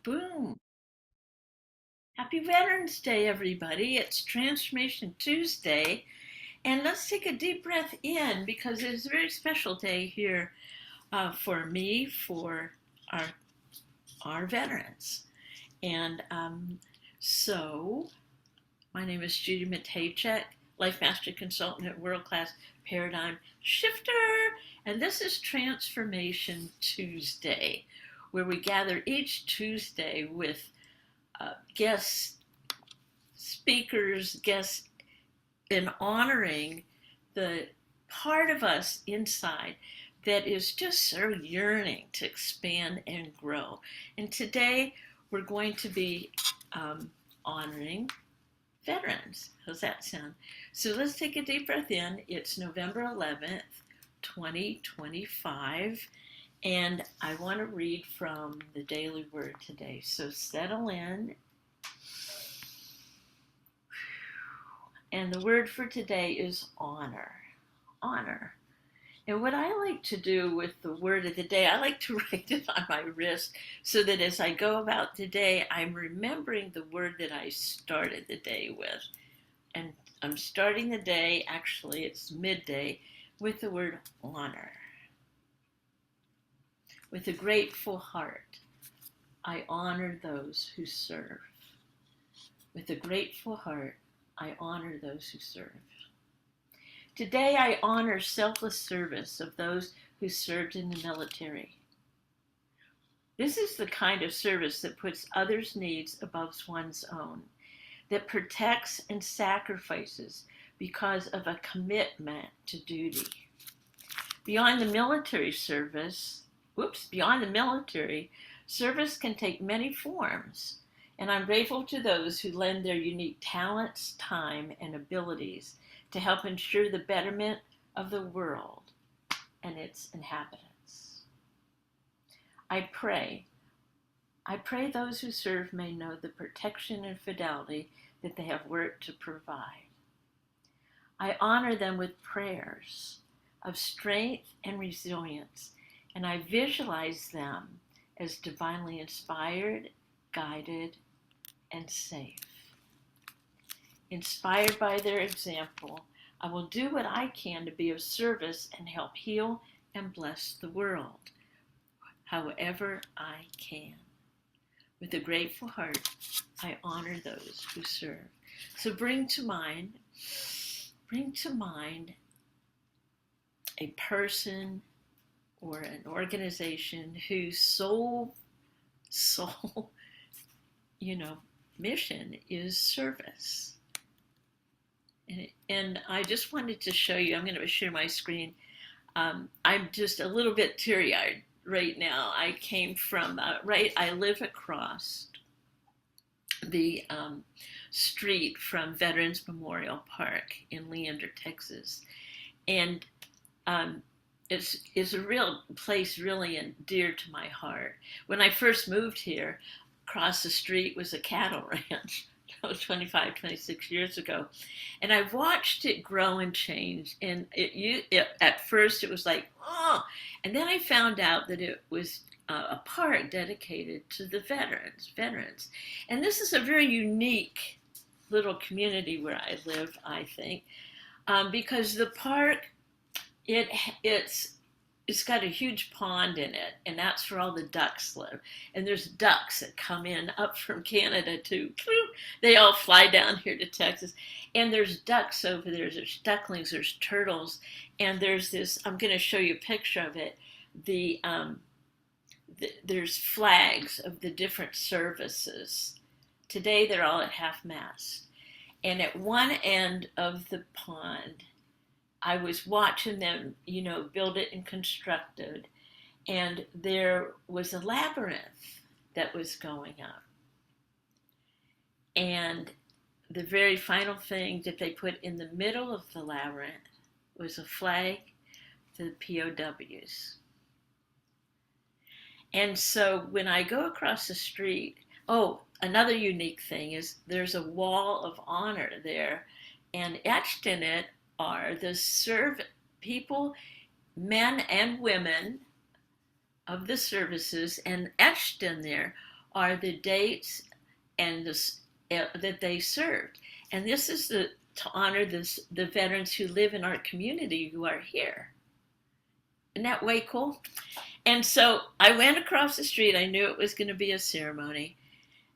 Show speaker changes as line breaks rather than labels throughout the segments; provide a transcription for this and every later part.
Boom. Happy Veterans Day, everybody. It's Transformation Tuesday. And let's take a deep breath in because it is a very special day here for me, for our, our veterans. And so, my name is Judy Matejczyk, Life Mastery Consultant at World Class Paradigm Shifter. And this is Transformation Tuesday, where we gather each Tuesday with guest speakers, guests, in honoring the part of us inside that is just so yearning to expand and grow. And today we're going to be honoring veterans. How's that sound? So let's take a deep breath in. It's November 11th, 2025. And I want to read from the Daily Word today. So settle in. And the word for today is honor. Honor. And what I like to do with the word of the day, I like to write it on my wrist so that as I go about the day, I'm remembering the word that I started the day with. And I'm starting the day, actually it's midday, with the word honor. With a grateful heart, I honor those who serve. With a grateful heart, I honor those who serve. Today, I honor selfless service of those who served in the military. This is the kind of service that puts others' needs above one's own, that protects and sacrifices because of a commitment to duty. Beyond the military, service can take many forms, and I'm grateful to those who lend their unique talents, time, and abilities to help ensure the betterment of the world and its inhabitants. I pray those who serve may know the protection and fidelity that they have worked to provide. I honor them with prayers of strength and resilience, and I visualize them as divinely inspired, guided, and safe. Inspired by their example, I will do what I can to be of service and help heal and bless the world, however I can. With a grateful heart, I honor those who serve. So bring to mind a person or an organization whose sole mission is service. And I just wanted to show you, I'm going to share my screen. I'm just a little bit teary-eyed right now. I came from, I live across the street from Veterans Memorial Park in Leander, Texas. And it's a real place really dear to my heart. When I first moved here, across the street was a cattle ranch. That was 25, 26 years ago. And I watched it grow and change. And at first it was like, oh. And then I found out that it was a park dedicated to the veterans. And this is a very unique little community where I live, I think, because the park, it's got a huge pond in it, and that's where all the ducks live. And there's ducks that come in up from Canada too. They all fly down here to Texas. And there's ducks over there. There's ducklings, there's turtles. And there's this, I'm going to show you a picture of it. There's flags of the different services. Today they're all at half-mast. And at one end of the pond, I was watching them, build it and construct it. And there was a labyrinth that was going up. And the very final thing that they put in the middle of the labyrinth was a flag to the POWs. And so when I go across the street, another unique thing is there's a wall of honor there, and etched in it are the people, men and women of the services, and etched in there are the dates and that they served. And this is to honor the veterans who live in our community who are here. Isn't that way cool? And so I went across the street. I knew it was going to be a ceremony.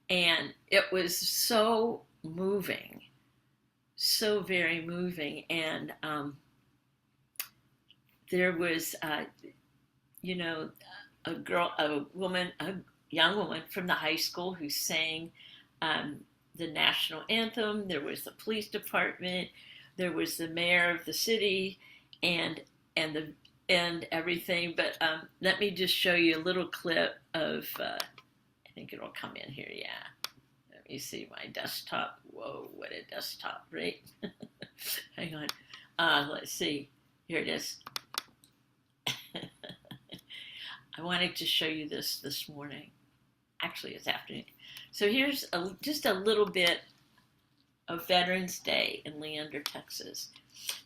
And it was so moving, so very moving. And there was, you know, a young woman from the high school who sang the national anthem. There was the police department. There was the mayor of the city, and everything. But let me just show you a little clip of. I think it'll come in here. Yeah. Let me see my desktop. Whoa, what a desktop, right? Hang on. Let's see. Here it is. I wanted to show you this morning. Actually, it's afternoon. So here's just a little bit of Veterans Day in Leander, Texas.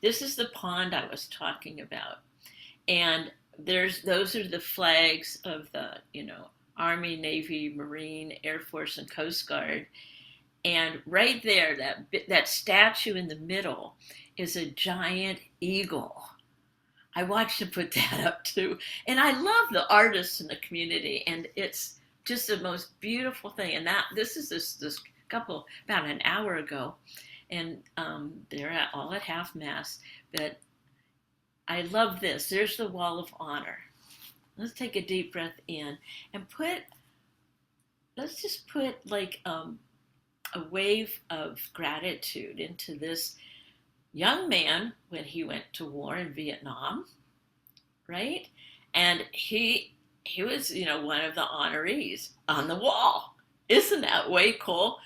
This is the pond I was talking about. And those are the flags of the, Army, Navy, Marine, Air Force, and Coast Guard. And right there, that statue in the middle is a giant eagle. I watched him put that up too. And I love the artists in the community, and it's just the most beautiful thing. And this is this couple about an hour ago, and they're all at half mast. But I love this. There's the Wall of Honor. Let's take a deep breath in and let's just put like a wave of gratitude into this young man when he went to war in Vietnam, right? And he was, one of the honorees on the wall. Isn't that way cool?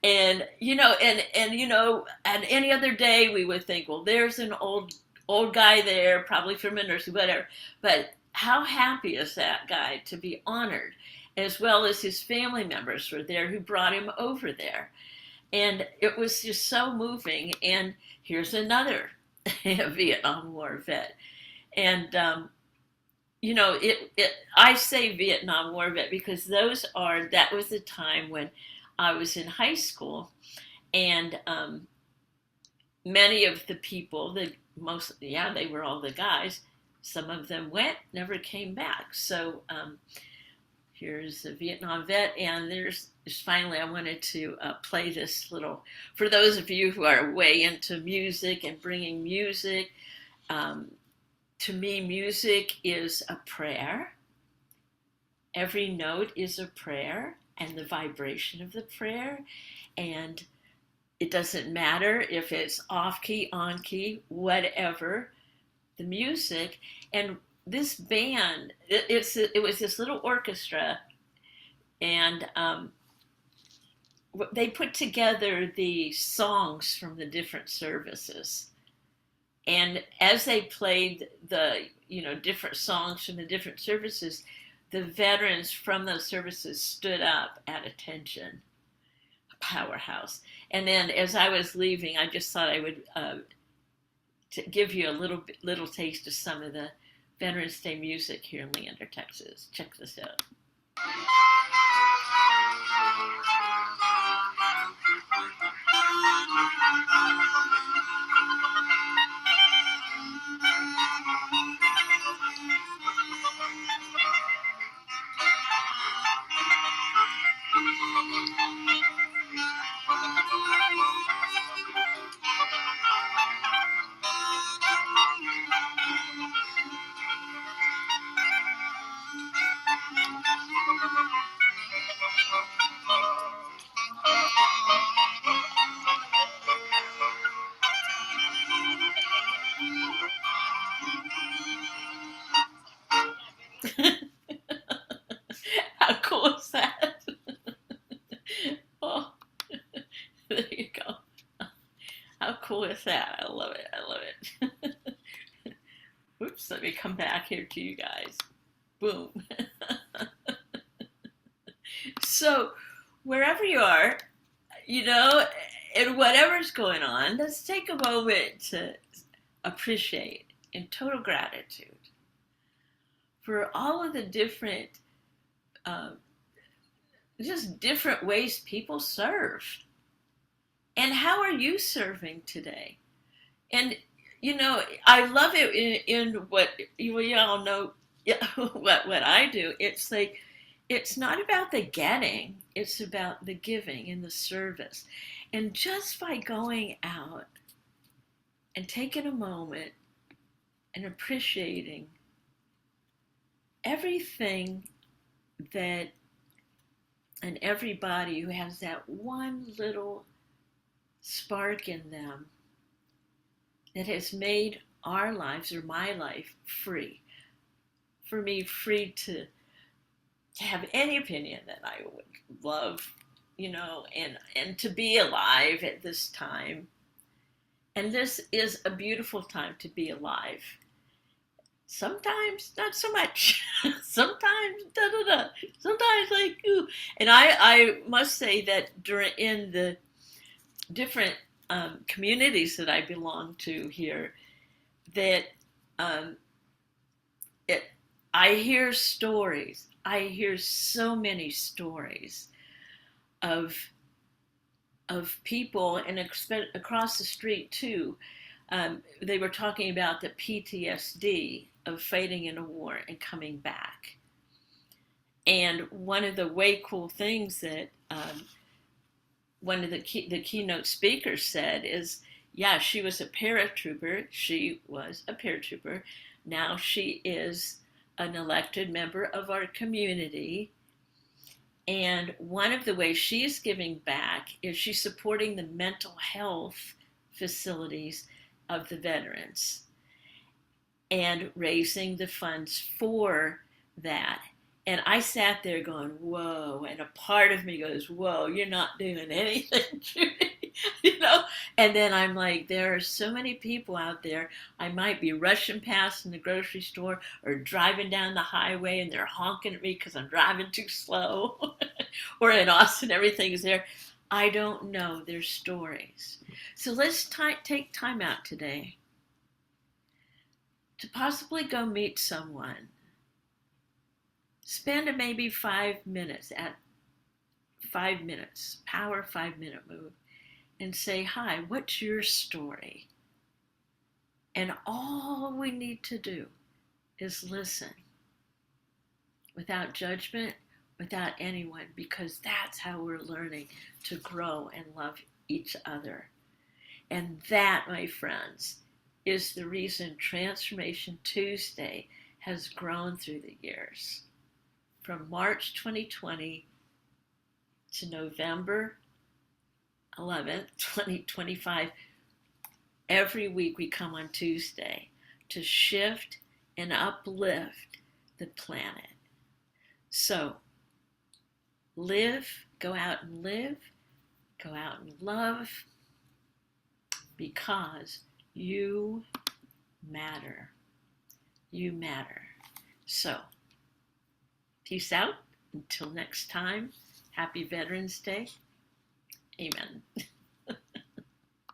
And and any other day we would think, well, there's an old guy there, probably from a nursing, whatever. But how happy is that guy to be honored, as well as his family members were there who brought him over there. And it was just so moving. And here's another Vietnam War vet. And, I say Vietnam War vet because that was the time when I was in high school. And many of the people, they were all the guys. Some of them went, never came back. So here's a Vietnam vet, and there's finally, I wanted to play this little, for those of you who are way into music and bringing music. To me, music is a prayer. Every note is a prayer, and the vibration of the prayer. And it doesn't matter if it's off key, on key, whatever, the music. And this band, it was this little orchestra, and they put together the songs from the different services. And as they played the different songs from the different services, the veterans from those services stood up at attention. A powerhouse. And then as I was leaving, I just thought I would to give you a little taste of some of the Veterans Day music here in Leander, Texas. Check this out. How cool is that? Oh, there you go. How cool is that? I love it. I love it. Oops, let me come back here to you guys. Boom. So, wherever you are, and whatever's going on, let's take a moment to appreciate in total gratitude for all of the different just different ways people serve. And how are you serving today? And I love it in what you all know what I do. It's like it's not about the getting, it's about the giving and the service. And just by going out and taking a moment and appreciating everything that and everybody who has that one little spark in them that has made our lives or my life free. For me, free to have any opinion that I would love, and to be alive at this time. And this is a beautiful time to be alive. Sometimes not so much. Sometimes da da da. Sometimes like ooh. And I must say that in the different communities that I belong to here, that um, it I hear stories. I hear so many stories of people, and across the street too. They were talking about the PTSD of fighting in a war and coming back. And one of the way cool things that one of the keynote speakers said is, yeah, she was a paratrooper. She was a paratrooper. Now she is an elected member of our community. And one of the ways she's giving back is she's supporting the mental health facilities of the veterans and raising the funds for that. And I sat there going, whoa. And a part of me goes, whoa, you're not doing anything, Judy. And then I'm like, there are so many people out there. I might be rushing past in the grocery store or driving down the highway and they're honking at me because I'm driving too slow. Or in Austin, everything's there. I don't know their stories. So let's take time out today to possibly go meet someone. Spend maybe 5 minutes power 5-minute move, and say, hi, what's your story? And all we need to do is listen without judgment, without anyone, because that's how we're learning to grow and love each other. And that, my friends, is the reason Transformation Tuesday has grown through the years. From March 2020 to November 11th, 2025, every week we come on Tuesday to shift and uplift the planet. So, go out and love, because you matter. You matter. So, peace out. Until next time, happy Veterans Day. Amen.